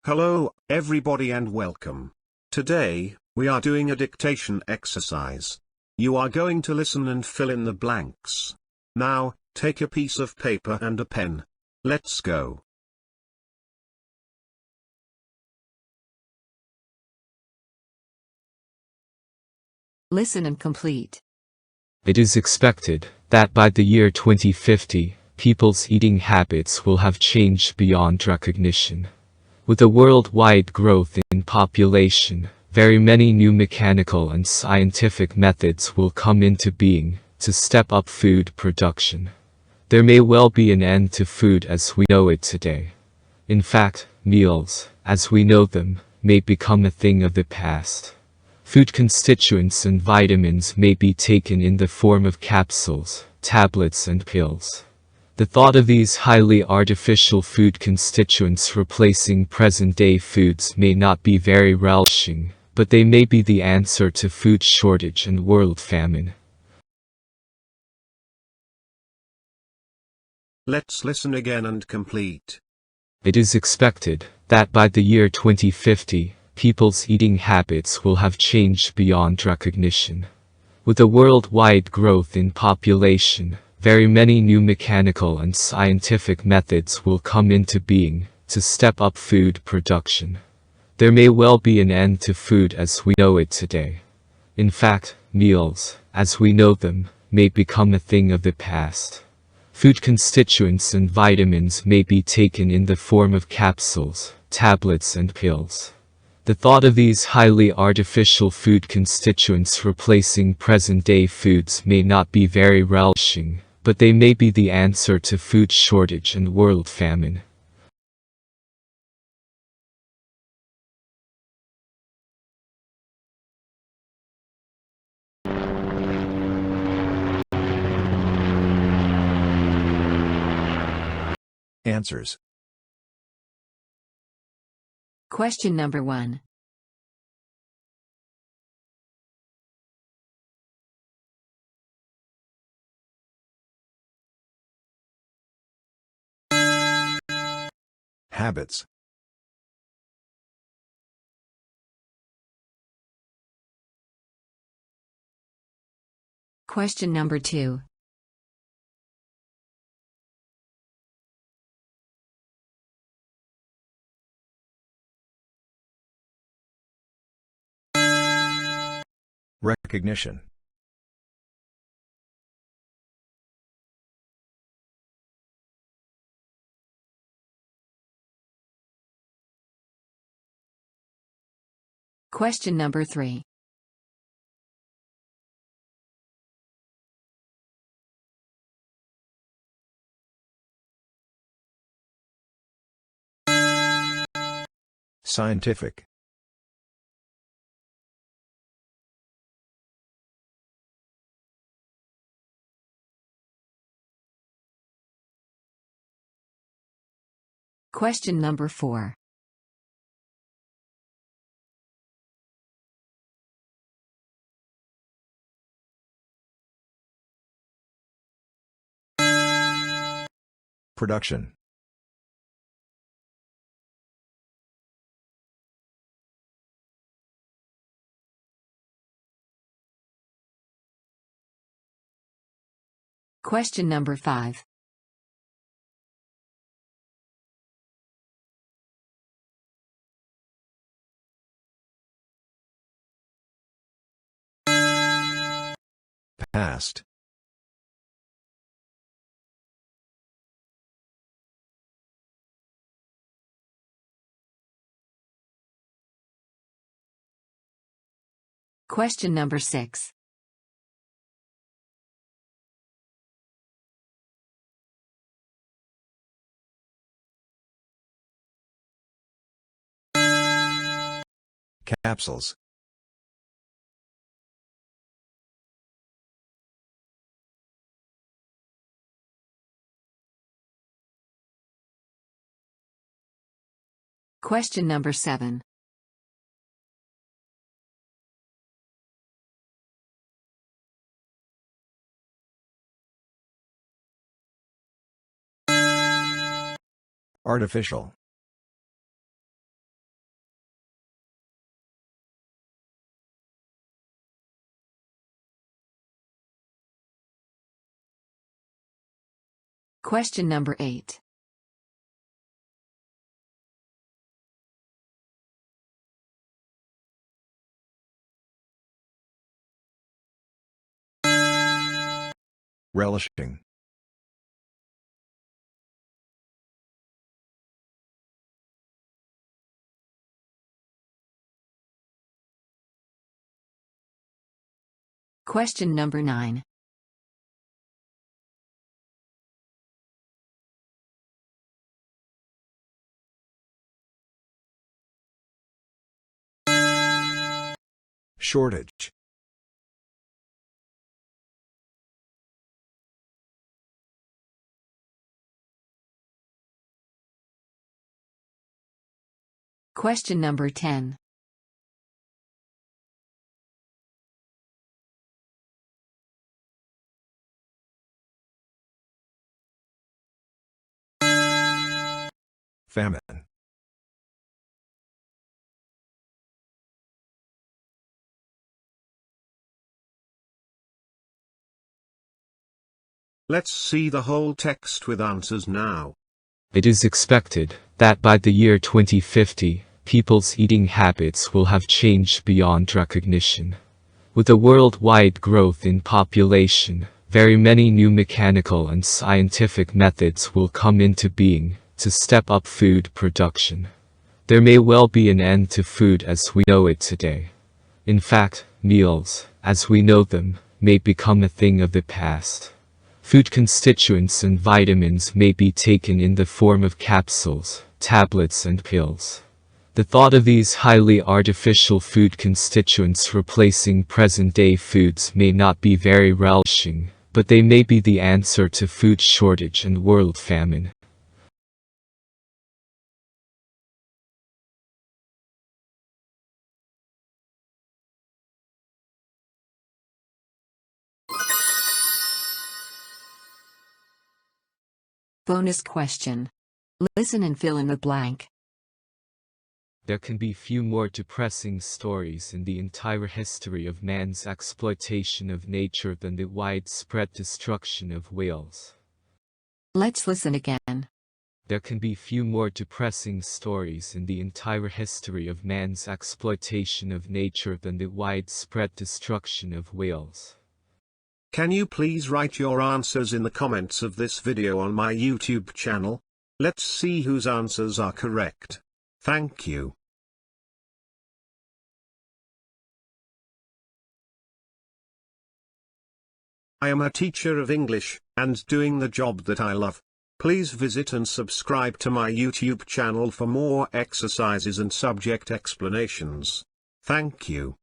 Hello, everybody, and welcome. Today, we are doing a dictation exercise. You are going to listen and fill in the blanks. Now, take a piece of paper and a pen. Let's go. Listen and complete. It is expected that by the year 2050, people's eating habits will have changed beyond recognition. With a worldwide growth in population, very many new mechanical and scientific methods will come into being to step up food production. There may well be an end to food as we know it today. In fact, meals, as we know them, may become a thing of the past. Food constituents and vitamins may be taken in the form of capsules, tablets and pills. The thought of these highly artificial food constituents replacing present-day foods may not be very relishing, but they may be the answer to food shortage and world famine. Let's listen again and complete. It is expected that by the year 2050, people's eating habits will have changed beyond recognition. With a worldwide growth in population, very many new mechanical and scientific methods will come into being to step up food production. There may well be an end to food as we know it today. In fact, meals, as we know them, may become a thing of the past. Food constituents and vitamins may be taken in the form of capsules, tablets and pills. The thought of these highly artificial food constituents replacing present-day foods may not be very relishing, but they may be the answer to food shortage and world famine. Answers. Question number 1. Habits. Question number 2. Recognition. Question number 3. Scientific. Question number 4. Production. Question number 5. Past. Question number 6. Capsules. Question number 7. Artificial. Question number 8. Relishing. Question number 9. Shortage. Question number 10. Famine. Let's see the whole text with answers now. It is expected that by the year 2050, people's eating habits will have changed beyond recognition. With a worldwide growth in population, very many new mechanical and scientific methods will come into being to step up food production. There may well be an end to food as we know it today. In fact, meals, as we know them, may become a thing of the past. Food constituents and vitamins may be taken in the form of capsules, tablets and pills. The thought of these highly artificial food constituents replacing present-day foods may not be very relishing, but they may be the answer to food shortage and world famine. Bonus question. Listen and fill in the blank. There can be few more depressing stories in the entire history of man's exploitation of nature than the widespread destruction of whales. Let's listen again. There can be few more depressing stories in the entire history of man's exploitation of nature than the widespread destruction of whales. Can you please write your answers in the comments of this video on my YouTube channel? Let's see whose answers are correct. Thank you. I am a teacher of English, and doing the job that I love. Please visit and subscribe to my YouTube channel for more exercises and subject explanations. Thank you.